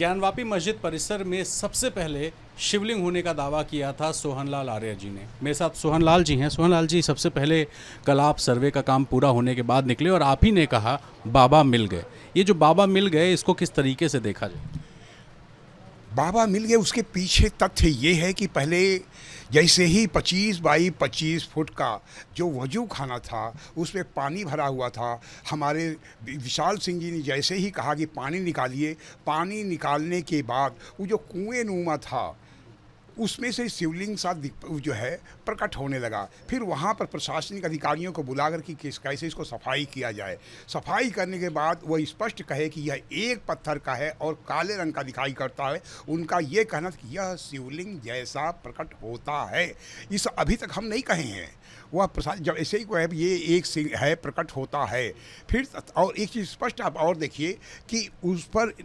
ज्ञानवापी मस्जिद परिसर में सबसे पहले शिवलिंग होने का दावा किया था सोहनलाल आर्य जी ने। मेरे साथ सोहनलाल जी हैं। सोहनलाल जी, सबसे पहले कल आप सर्वे का काम पूरा होने के बाद निकले और आप ही ने कहा बाबा मिल गए। ये जो बाबा मिल गए, इसको किस तरीके से देखा जाए? बाबा मिल गए, उसके पीछे तथ्य ये है कि पहले जैसे ही 25 बाई 25 फुट का जो वजू खाना था उसमें पानी भरा हुआ था। हमारे विशाल सिंह जी ने जैसे ही कहा कि पानी निकालिए, पानी निकालने के बाद वो जो कुएं नुमा था उसमें से शिवलिंग सा जो है प्रकट होने लगा। फिर वहाँ पर प्रशासनिक अधिकारियों को बुलाकर कि कैसे इसको सफाई किया जाए। सफाई करने के बाद वह स्पष्ट कहे कि यह एक पत्थर का है और काले रंग का दिखाई करता है। उनका ये कहना था कि यह शिवलिंग जैसा प्रकट होता है। इस अभी तक हम नहीं कहे हैं, वह प्रशासन जब ऐसे ही को है ये एक है प्रकट होता है। फिर और एक चीज़ स्पष्ट आप और देखिए कि उस पर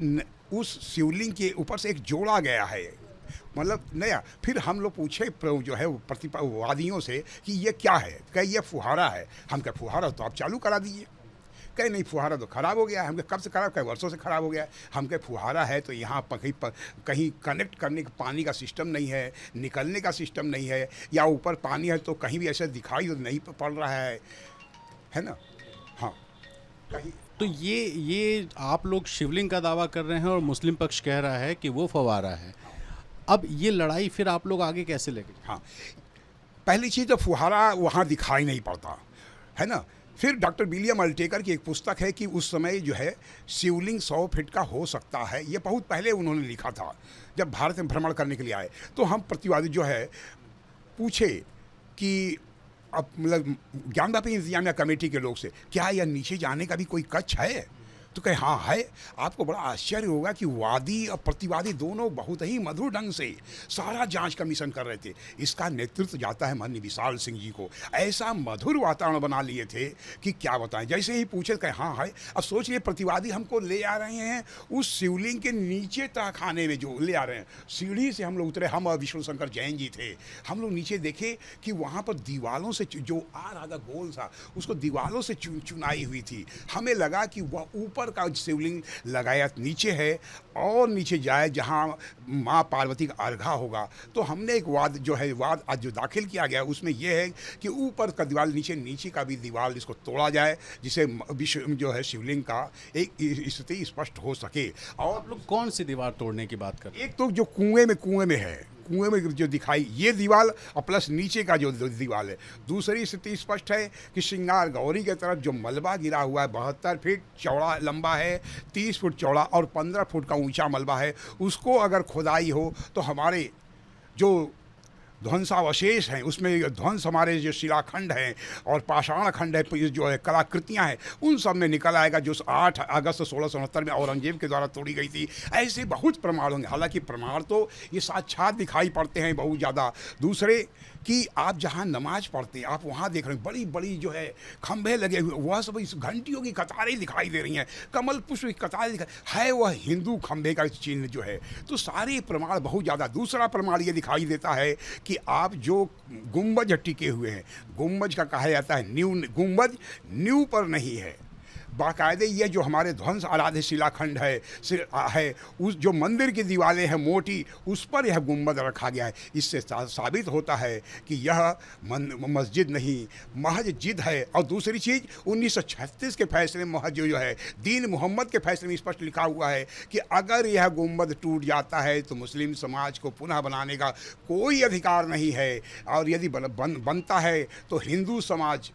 उस शिवलिंग के ऊपर से एक जोड़ा गया है, मतलब नया। फिर हम लोग पूछे जो है प्रतिवादियों से कि ये क्या है, कहे ये फुहारा है। हम कहे फुहारा तो आप चालू करा दीजिए। कहे नहीं, फुहारा तो ख़राब हो गया है। हम कहे कब से ख़राब? कहे वर्षों से ख़राब हो गया है। हम कहे फुहारा है तो यहाँ कहीं कनेक्ट करने का पानी का सिस्टम नहीं है, निकलने का सिस्टम नहीं है, या ऊपर पानी है तो कहीं भी ऐसा दिखाई नहीं पड़ रहा है ना। हाँ, कहीं तो ये आप लोग शिवलिंग का दावा कर रहे हैं और मुस्लिम पक्ष कह रहा है कि वो फवारा है। अब ये लड़ाई फिर आप लोग आगे कैसे लेके? हाँ, पहली चीज़ तो फुहारा वहाँ दिखाई नहीं पड़ता है ना। फिर डॉक्टर विलियम अल्टेकर की एक पुस्तक है कि उस समय जो है शिवलिंग 100 फीट का हो सकता है। ये बहुत पहले उन्होंने लिखा था जब भारत में भ्रमण करने के लिए आए। तो हम प्रतिवादी जो है पूछे कि अब मतलब ज्ञानवापी इंतजामिया कमेटी के लोग से, क्या यह नीचे जाने का भी कोई कच्छ है? तो कहे हाँ है। आपको बड़ा आश्चर्य होगा कि वादी और प्रतिवादी दोनों बहुत ही मधुर ढंग से सारा जांच का मिशन कर रहे थे। इसका नेतृत्व जाता है माननीय विशाल सिंह जी को। ऐसा मधुर वातावरण बना लिए थे कि क्या बताएं। जैसे ही पूछे कहे हाँ है। अब सोच लिए प्रतिवादी हमको ले आ रहे हैं उस शिवलिंग के नीचे तहखाने में, जो ले आ रहे हैं सीढ़ी से हम लोग उतरे। हम और विष्णु शंकर जैन जी थे। हम लोग नीचे देखे कि वहाँ पर दीवालों से जो आ रहा था गोल सा, उसको दीवालों से चुनाई हुई थी। हमें लगा कि वह ऊपर का शिवलिंग लगाया नीचे है और नीचे जाए जहां मां पार्वती का अर्घा होगा। तो हमने एक वाद आज जो दाखिल किया गया उसमें यह है कि ऊपर का दीवार नीचे का भी दीवार इसको तोड़ा जाए, जिससे विश्व जो है शिवलिंग का एक स्थिति स्पष्ट हो सके। और आप लोग कौन सी दीवार तोड़ने की बात कर रहे हैं? एक तो जो कुएं में है, कुएं में जो दिखाई ये दीवार और प्लस नीचे का जो दीवार है। दूसरी स्थिति स्पष्ट है कि श्रृंगार गौरी की तरफ जो मलबा गिरा हुआ है 72 फीट चौड़ा लंबा है, 30 फुट चौड़ा और 15 फुट का ऊंचा मलबा है। उसको अगर खुदाई हो तो हमारे जो ध्वंसावशेष हैं उसमें ध्वंस हमारे जो शिलाखंड हैं और पाषाण खंड है, जो है कलाकृतियां हैं, उन सब में निकल आएगा जो 8 अगस्त 1669 में औरंगजेब के द्वारा तोड़ी गई थी। ऐसे बहुत प्रमाण होंगे। हालांकि प्रमाण तो ये साक्षात दिखाई पड़ते हैं बहुत ज़्यादा। दूसरे कि आप जहाँ नमाज पढ़ते हैं आप वहाँ देख रहे हैं बड़ी बड़ी जो है खंभे लगे हुए, वह सब इस घंटियों की कतारें दिखाई दे रही हैं, कमल पुष्प की कतारें दिखाई है, वह हिंदू खंभे का चिन्ह जो है। तो सारे प्रमाण बहुत ज़्यादा। दूसरा प्रमाण ये दिखाई देता है कि आप जो गुंबज टिके हुए हैं, गुंबज का कहा जाता है न्यू, गुंबज न्यू पर नहीं है, बाकायदे ये जो हमारे ध्वंस आराध्य शिलाखंड है उस जो मंदिर की दीवारें हैं मोटी, उस पर यह गुंबद रखा गया है। इससे साबित होता है कि यह मस्जिद नहीं महज जिद है। और दूसरी चीज़ 1936 के फैसले में महज जो है दीन मोहम्मद के फैसले में स्पष्ट लिखा हुआ है कि अगर यह गुंबद टूट जाता है तो मुस्लिम समाज को पुनः बनाने का कोई अधिकार नहीं है, और यदि बनता है तो हिंदू समाज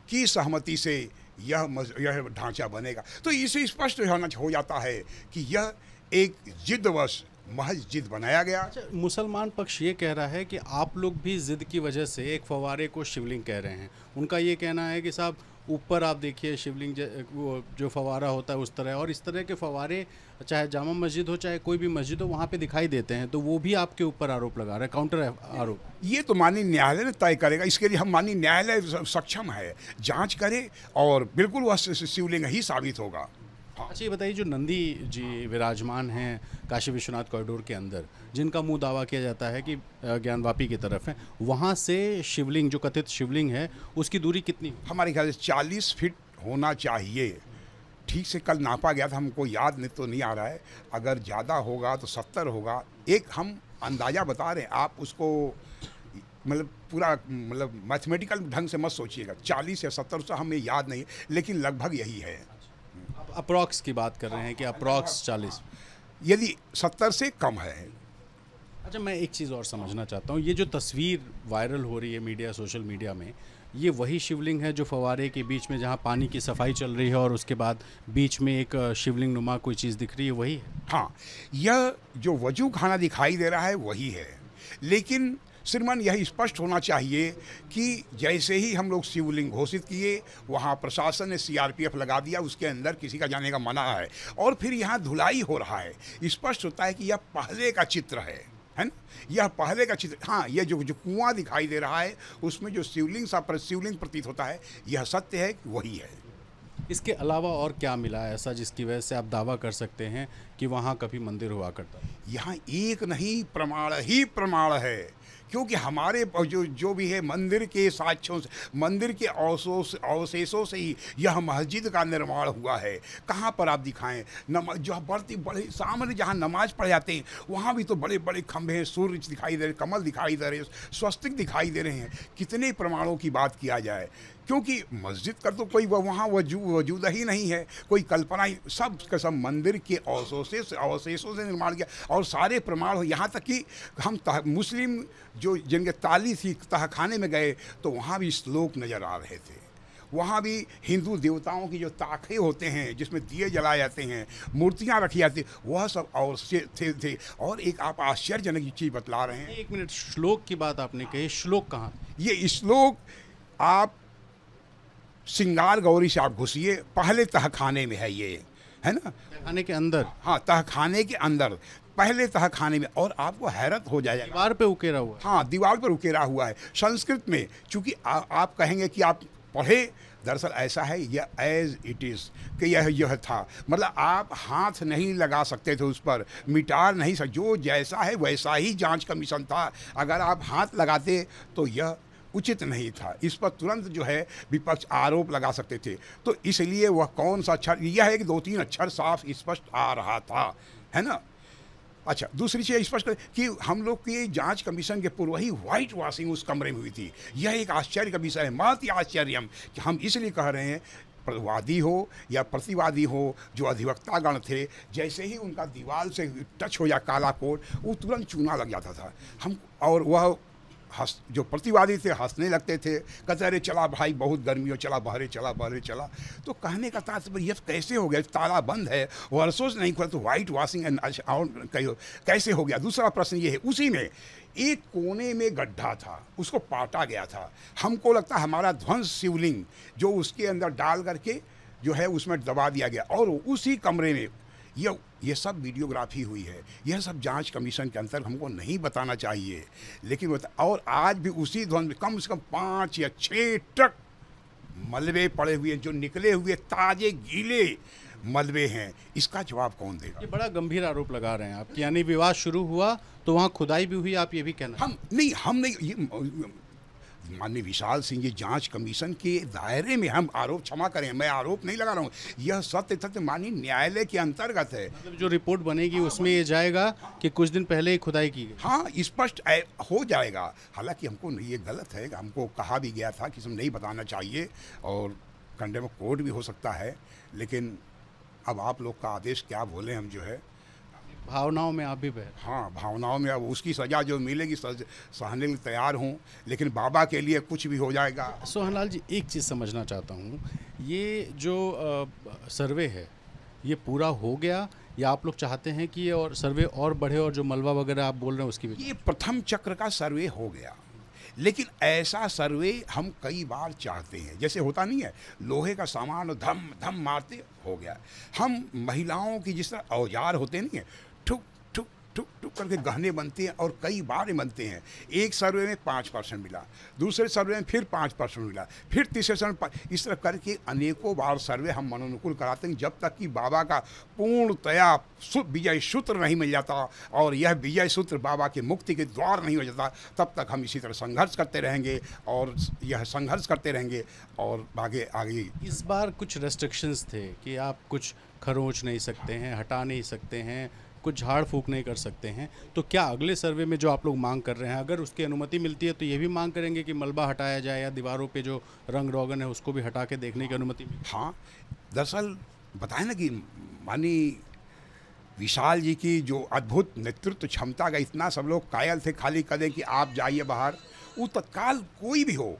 की सहमति से यह ढांचा बनेगा। तो इसे स्पष्ट हो जाता है कि यह एक जिद्दवश महज जिद बनाया गया। अच्छा, मुसलमान पक्ष ये कह रहा है कि आप लोग भी जिद की वजह से एक फवारे को शिवलिंग कह रहे हैं। उनका ये कहना है कि साहब ऊपर आप देखिए शिवलिंग वो जो फवारा होता है उस तरह, और इस तरह के फवारे चाहे जामा मस्जिद हो चाहे कोई भी मस्जिद हो वहाँ पे दिखाई देते हैं। तो वो भी आपके ऊपर आरोप लगा रहे हैं, काउंटर आरोप। ये तो माननीय न्यायालय ने तय करेगा। इसके लिए हम माननीय न्यायालय सक्षम है, जांच करे और बिल्कुल वह शिवलिंग ही साबित होगा। अच्छा, ये बताइए जो नंदी जी विराजमान हैं काशी विश्वनाथ कॉरिडोर के अंदर, जिनका मुंह दावा किया जाता है कि ज्ञानवापी की तरफ है, वहाँ से शिवलिंग जो कथित शिवलिंग है उसकी दूरी कितनी? हमारे ख्याल से 40 फीट होना चाहिए। ठीक से कल नापा गया था, हमको याद नहीं तो नहीं आ रहा है, अगर ज़्यादा होगा तो 70 होगा। एक हम अंदाज़ा बता रहे हैं, आप उसको मतलब पूरा मतलब मैथमेटिकल ढंग से मत सोचिएगा, 40 या 70 से हमें याद नहीं, लेकिन लगभग यही है। आप अप्रॉक्स की बात कर रहे हैं कि अप्रॉक्स 40। यदि 70 से कम है। अच्छा, मैं एक चीज़ और समझना चाहता हूँ, ये जो तस्वीर वायरल हो रही है मीडिया, सोशल मीडिया में, ये वही शिवलिंग है जो फव्वारे के बीच में जहाँ पानी की सफाई चल रही है और उसके बाद बीच में एक शिवलिंग नुमा कोई चीज़ दिख रही है, वही है? हाँ, यह जो वजू खाना दिखाई दे रहा है वही है, लेकिन श्रीमान यह स्पष्ट होना चाहिए कि जैसे ही हम लोग शिवलिंग घोषित किए, वहाँ प्रशासन ने सीआरपीएफ लगा दिया, उसके अंदर किसी का जाने का मना है, और फिर यहाँ धुलाई हो रहा है। स्पष्ट होता है कि यह पहले का चित्र है ना, यह पहले का चित्र। हाँ, यह जो कुआं दिखाई दे रहा है उसमें जो शिवलिंग प्रतीत होता है, यह सत्य है कि वही है। इसके अलावा और क्या मिला है ऐसा जिसकी वजह से आप दावा कर सकते हैं कि वहाँ कभी मंदिर हुआ करता? यहाँ एक नहीं, प्रमाण ही प्रमाण है, क्योंकि हमारे जो भी है मंदिर के साक्ष्यों से, मंदिर के अवशेषों से ही यह मस्जिद का निर्माण हुआ है। कहाँ पर आप दिखाएं? जो बड़े सामने जहाँ नमाज पढ़ जाते हैं वहाँ भी तो बड़े बड़े खंभे हैं, सूर्य दिखाई दे रहे, कमल दिखाई दे रहे, स्वस्तिक दिखाई दे रहे हैं। कितने प्रमाणों की बात किया जाए, क्योंकि मस्जिद का तो कोई वहाँ वजूद ही नहीं है, कोई कल्पना ही, सब का सब मंदिर के अवशेषों से निर्माण किया, और सारे प्रमाण। यहाँ तक कि हम मुस्लिम जो जिनके ताली थी तहखाने में गए तो वहाँ भी श्लोक नज़र आ रहे थे, वहाँ भी हिंदू देवताओं की जो ताखे होते हैं जिसमें दिए जलाए जाते हैं, मूर्तियाँ रखी जाती, वह सब और थे। और एक आप आश्चर्यजनक चीज़ बतला रहे हैं। एक मिनट, श्लोक की बात आपने कही, श्लोक कहाँ? ये श्लोक आप श्रृंगार गौरी से आप घुसिए, पहले तहखाने में है, ये है ना, तहखाने के अंदर? हाँ, तहखाने के अंदर, पहले तहखाने में, और आपको हैरत हो जाएगा। दीवार पे उकेरा हुआ? हाँ, दीवार पर उकेरा हुआ है संस्कृत में। चूंकि आप कहेंगे कि आप पढ़े, दरअसल ऐसा है, यह एज इट इज़ कि यह था, मतलब आप हाथ नहीं लगा सकते थे उस पर, मिटा नहीं सकते, जो जैसा है वैसा ही जांच कमीशन था। अगर आप हाथ लगाते तो यह उचित नहीं था, इस पर तुरंत जो है विपक्ष आरोप लगा सकते थे। तो इसलिए वह कौन सा अक्षर, यह है कि 2-3 अक्षर साफ स्पष्ट आ रहा था, है ना। अच्छा, दूसरी चीज़ स्पष्ट कि हम लोग की जांच कमीशन के पूर्व ही वाइट वॉशिंग उस कमरे में हुई थी। यह एक आश्चर्य का विषय है, महत ही आश्चर्यम, कि हम इसलिए कह रहे हैं, वादी हो या प्रतिवादी हो, जो अधिवक्तागण थे, जैसे ही उनका दीवार से टच हो जाए काला कोट, वो तुरंत चूना लग जाता था हम, और वह जो प्रतिवादी थे हंसने लगते थे, कहते अरे चला भाई बहुत गर्मी हो, चला बहरे चला। तो कहने का तात्पर्य यह कैसे हो गया, ताला बंद है, वर्षों से नहीं खुला, तो वाइट वॉशिंग कैसे हो गया। दूसरा प्रश्न ये है, उसी में एक कोने में गड्ढा था, उसको पाटा गया था। हमको लगता हमारा ध्वंस शिवलिंग जो उसके अंदर डाल करके जो है उसमें दबा दिया गया, और उसी कमरे में ये सब वीडियोग्राफी हुई है। यह सब जांच कमीशन के अंतर्गत हमको नहीं बताना चाहिए, लेकिन और आज भी उसी ध्वंस में कम से कम 5 या 6 ट्रक मलबे पड़े हुए हैं, जो निकले हुए ताजे गीले मलबे हैं। इसका जवाब कौन देगा? ये बड़ा गंभीर आरोप लगा रहे हैं आप, यानी विवाद शुरू हुआ तो वहाँ खुदाई भी हुई, आप ये भी कहना? हम नहीं, ये माननीय विशाल सिंह जी, जांच कमीशन के दायरे में हम आरोप, क्षमा करें मैं आरोप नहीं लगा रहा हूँ, यह सत्य तथ्य माननीय न्यायालय के अंतर्गत है। मतलब जो रिपोर्ट बनेगी उसमें ये जाएगा कि कुछ दिन पहले ही खुदाई की गई? हाँ, स्पष्ट हो जाएगा। हालांकि हमको ये गलत है, हमको कहा भी गया था कि इसमें नहीं बताना चाहिए, और कंडेम कोर्ट भी हो सकता है, लेकिन अब आप लोग का आदेश, क्या बोले, हम जो है भावनाओं में आप भी बह? हाँ, भावनाओं में, अब उसकी सज़ा जो मिलेगी सहने के लिए तैयार हूँ, लेकिन बाबा के लिए कुछ भी हो जाएगा। सोहनलाल जी, एक चीज़ समझना चाहता हूँ, ये जो सर्वे है ये पूरा हो गया, या आप लोग चाहते हैं कि ये और सर्वे और बढ़े, और जो मलबा वगैरह आप बोल रहे हैं उसकी भी? ये प्रथम चक्र का सर्वे हो गया, लेकिन ऐसा सर्वे हम कई बार चाहते हैं, जैसे होता नहीं है लोहे का सामान धम धम मारते हो गया। हम महिलाओं की जिस तरह औजार होते नहीं है, ठुक ठुक टुक टुक करके गहने बनते हैं और कई बार बनते हैं। एक सर्वे में 5% मिला, दूसरे सर्वे में फिर 5% मिला, फिर तीसरे सर्वे में इस तरह करके अनेकों बार सर्वे हम मनोनुकूल कराते हैं, जब तक कि बाबा का पूर्णतया विजय सूत्र नहीं मिल जाता और यह विजय सूत्र बाबा के मुक्ति के द्वार नहीं हो जाता, तब तक हम इसी तरह संघर्ष करते रहेंगे और यह संघर्ष करते रहेंगे और आगे आगे। इस बार कुछ रेस्ट्रिक्शंस थे कि आप कुछ खरोंच नहीं सकते हैं, हटा नहीं सकते हैं, कुछ झाड़ फूक नहीं कर सकते हैं, तो क्या अगले सर्वे में जो आप लोग मांग कर रहे हैं, अगर उसकी अनुमति मिलती है तो ये भी मांग करेंगे कि मलबा हटाया जाए या दीवारों पे जो रंग रोगन है उसको भी हटा के देखने की अनुमति मिले? हाँ, दरअसल बताए ना कि मानी विशाल जी की जो अद्भुत नेतृत्व क्षमता का इतना सब लोग कायल थे, खाली कदें कि आप जाइए बाहर, वो तत्काल कोई भी हो,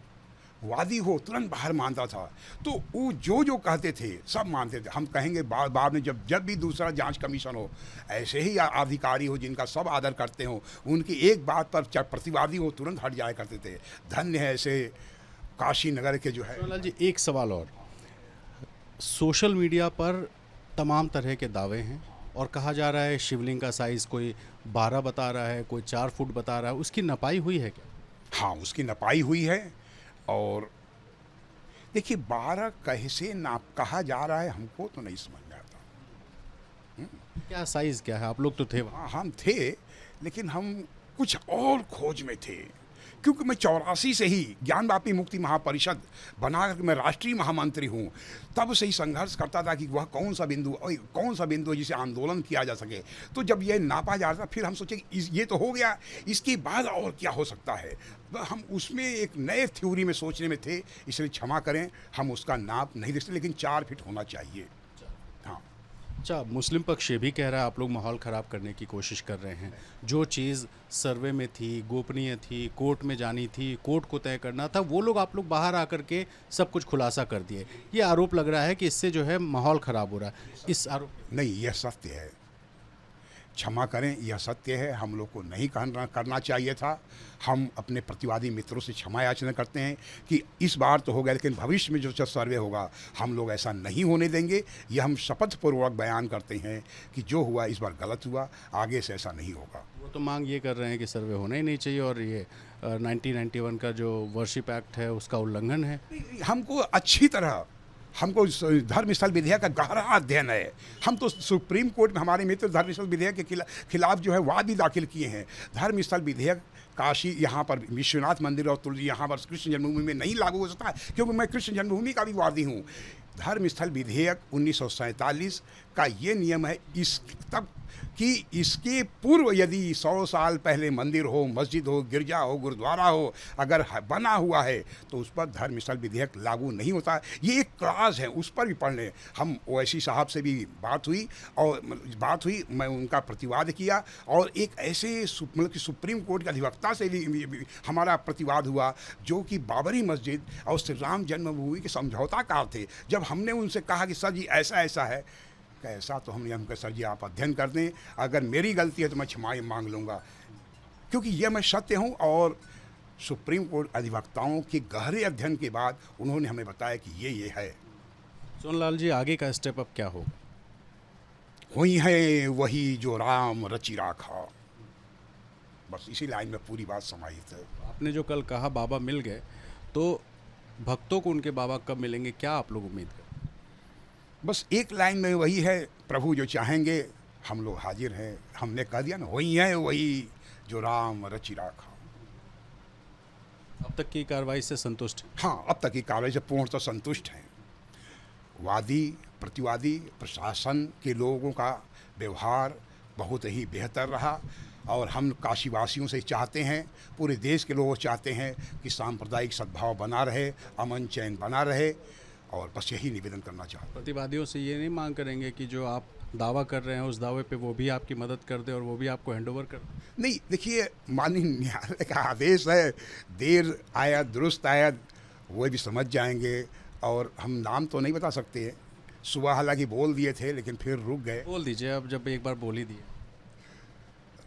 वादी हो, तुरंत बाहर मानता था। तो वो जो कहते थे सब मानते थे। हम कहेंगे बाद में जब भी दूसरा जांच कमीशन हो, ऐसे ही अधिकारी हो जिनका सब आदर करते हो, उनकी एक बात पर प्रतिवादी हो तुरंत हट जाया करते थे। धन्य है ऐसे काशी नगर के जो है। सोनालाल जी, एक सवाल और, सोशल मीडिया पर तमाम तरह के दावे हैं और कहा जा रहा है शिवलिंग का साइज़ कोई 12 बता रहा है, कोई 4 फुट बता रहा है, उसकी नपाई हुई है क्या? हाँ, उसकी नपाई हुई है। और देखिए 12 कैसे नाप कहा जा रहा है हमको तो नहीं समझ में आता। क्या साइज़ क्या है? आप लोग तो थे वहाँ। हाँ, हम थे, लेकिन हम कुछ और खोज में थे, क्योंकि मैं 84 से ही ज्ञानवापी मुक्ति महापरिषद बना करके मैं राष्ट्रीय महामंत्री हूँ। तब से ही संघर्ष करता था कि वह कौन सा बिंदु है जिसे आंदोलन किया जा सके। तो जब यह नापा जा रहा था, फिर हम सोचे कि ये तो हो गया, इसके बाद और क्या हो सकता है। तो हम उसमें एक नए थ्योरी में सोचने में थे, इसलिए क्षमा करें हम उसका नाप नहीं देखते, लेकिन 4 फीट होना चाहिए। हाँ, अच्छा, मुस्लिम पक्ष ये भी कह रहा है आप लोग माहौल ख़राब करने की कोशिश कर रहे हैं। जो चीज़ सर्वे में थी, गोपनीय थी, कोर्ट में जानी थी, कोर्ट को तय करना था, वो लोग आप लोग बाहर आकर के सब कुछ खुलासा कर दिए। ये आरोप लग रहा है कि इससे जो है माहौल ख़राब हो रहा है। इस आरोप नहीं, यह सत्य है, क्षमा करें, यह सत्य है। हम लोग को नहीं करना चाहिए था। हम अपने प्रतिवादी मित्रों से क्षमा याचना करते हैं कि इस बार तो हो गया, लेकिन भविष्य में जो सर्वे होगा हम लोग ऐसा नहीं होने देंगे। यह हम शपथपूर्वक बयान करते हैं कि जो हुआ इस बार गलत हुआ, आगे से ऐसा नहीं होगा। वो तो मांग ये कर रहे हैं कि सर्वे होना ही नहीं चाहिए और ये 1991 का जो वर्शिप एक्ट है उसका उल्लंघन है। हमको अच्छी तरह हमको धर्म स्थल विधेयक का गहरा अध्ययन है। हम तो सुप्रीम कोर्ट में हमारे मित्र धर्म स्थल विधेयक के खिलाफ जो है वाद भी दाखिल किए हैं। धर्म स्थल विधेयक काशी यहाँ पर विश्वनाथ मंदिर और तुलसी यहाँ पर कृष्ण जन्मभूमि में नहीं लागू हो सकता है, क्योंकि मैं कृष्ण जन्मभूमि का भी वादी हूँ। धर्म स्थल विधेयक 1947 का ये नियम है इस तब कि इसके पूर्व यदि 100 साल पहले मंदिर हो, मस्जिद हो, गिरजा हो, गुरुद्वारा हो अगर बना हुआ है तो उस पर धर्म स्थल विधेयक लागू नहीं होता। ये एक क्लास है, उस पर भी पढ़ लें। हम ओवैसी साहब से भी बात हुई, मैं उनका प्रतिवाद किया और एक ऐसे मतलब कि सुप्रीम कोर्ट के अधिवक्ता से भी हमारा प्रतिवाद हुआ जो कि बाबरी मस्जिद और श्री राम जन्मभूमि के समझौताकार थे। जब हमने उनसे कहा कि सर जी ऐसा ऐसा है, ऐसा तो हमने हमको सर जी आप अध्ययन कर दें, अगर मेरी गलती है तो मैं क्षमा मांग लूँगा, क्योंकि यह मैं सत्य हूँ। और सुप्रीम कोर्ट अधिवक्ताओं के गहरे अध्ययन के बाद उन्होंने हमें बताया कि ये है। सोनालाल जी, आगे का स्टेप अब क्या होगा? वही है वही जो राम रचि राखा, बस इसी लाइन में पूरी बात समाहित है। आपने जो कल कहा बाबा मिल गए, तो भक्तों को उनके बाबा कब मिलेंगे, क्या आप लोग उम्मीद करें? बस एक लाइन में वही है, प्रभु जो चाहेंगे हम लोग हाजिर हैं। हमने कह दिया ना, वही है वही जो राम रचि राखा। अब तक की कार्रवाई से संतुष्ट हैं? हाँ, अब तक की कार्रवाई से पूर्णतः संतुष्ट हैं। वादी प्रतिवादी प्रशासन के लोगों का व्यवहार बहुत ही बेहतर रहा और हम काशीवासियों से चाहते हैं, पूरे देश के लोग चाहते हैं कि सांप्रदायिक सद्भाव बना रहे, अमन चैन बना रहे, और बस यही निवेदन करना चाहते हैं। प्रतिवादियों से ये नहीं मांग करेंगे कि जो आप दावा कर रहे हैं उस दावे पे वो भी आपकी मदद कर दे और वो भी आपको हैंडओवर कर दे? नहीं, देखिए माननीय न्यायालय का आदेश है, देर आया दुरुस्त आया, वो भी समझ जाएंगे। और हम नाम तो नहीं बता सकते हैं, सुबह हालांकि बोल दिए थे लेकिन फिर रुक गए। बोल दीजिए, अब जब एक बार बोल ही दिए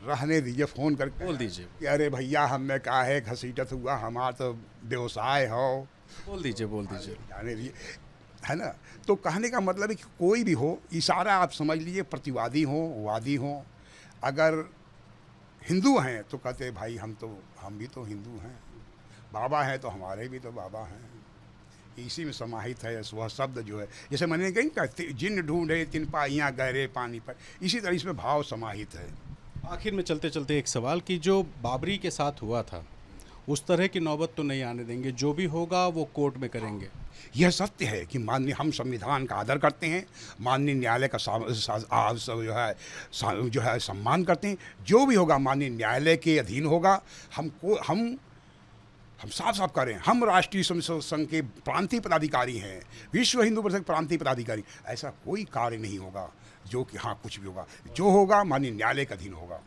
रहने दीजिए, फ़ोन करके बोल दीजिए कि अरे भैया हमने कहा है घसीटत हुआ, हमारा तो व्यवसाय हो, बोल दीजिए जाने दीजिए, है ना। तो कहने का मतलब है कि कोई भी हो, इशारा आप समझ लीजिए, प्रतिवादी हो वादी हो, अगर हिंदू हैं तो कहते हैं भाई हम भी तो हिंदू हैं, बाबा हैं तो हमारे भी तो बाबा हैं। इसी में समाहित है वह शब्द जो है, जैसे मैंने कहीं का जिन ढूंढे तिन पाइयाँ गहरे पानी पर, इसी तरह इसमें भाव समाहित है। आखिर में चलते चलते एक सवाल कि जो बाबरी के साथ हुआ था उस तरह की नौबत तो नहीं आने देंगे, जो भी होगा वो कोर्ट में करेंगे। यह सत्य है कि माननीय हम संविधान का आदर करते हैं, माननीय न्यायालय का जो है सम्मान करते हैं। जो भी होगा माननीय न्यायालय के अधीन होगा। हम साफ साफ करें, हम राष्ट्रीय स्वयं संघ के प्रांतीय पदाधिकारी हैं, विश्व हिंदू परिषद प्रांतीय पदाधिकारी। ऐसा कोई कार्य नहीं होगा जो कि हाँ कुछ भी होगा, जो होगा माननीय न्यायालय के अधीन होगा।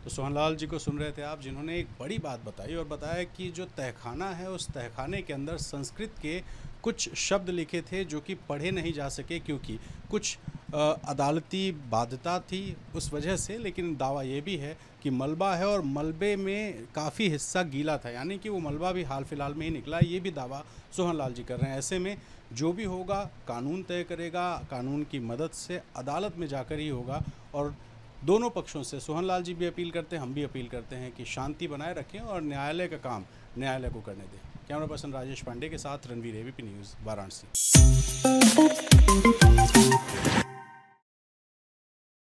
तो सोहनलाल जी को सुन रहे थे आप, जिन्होंने एक बड़ी बात बताई और बताया कि जो तहखाना है उस तहखाने के अंदर संस्कृत के कुछ शब्द लिखे थे जो कि पढ़े नहीं जा सके क्योंकि कुछ अदालती बाध्यता थी उस वजह से। लेकिन दावा ये भी है कि मलबा है और मलबे में काफ़ी हिस्सा गीला था, यानी कि वो मलबा भी हाल फिलहाल में ही निकला। ये भी दावा सोहनलाल जी कर रहे हैं। ऐसे में जो भी होगा कानून तय करेगा, कानून की मदद से अदालत में जाकर ही होगा। और दोनों पक्षों से सोहनलाल जी भी अपील करते हैं, हम भी अपील करते हैं कि शांति बनाए रखें और न्यायालय का काम न्यायालय को करने दें। कैमरा पर्सन राजेश पांडे के साथ रणवीर, एबीपी न्यूज़, वाराणसी।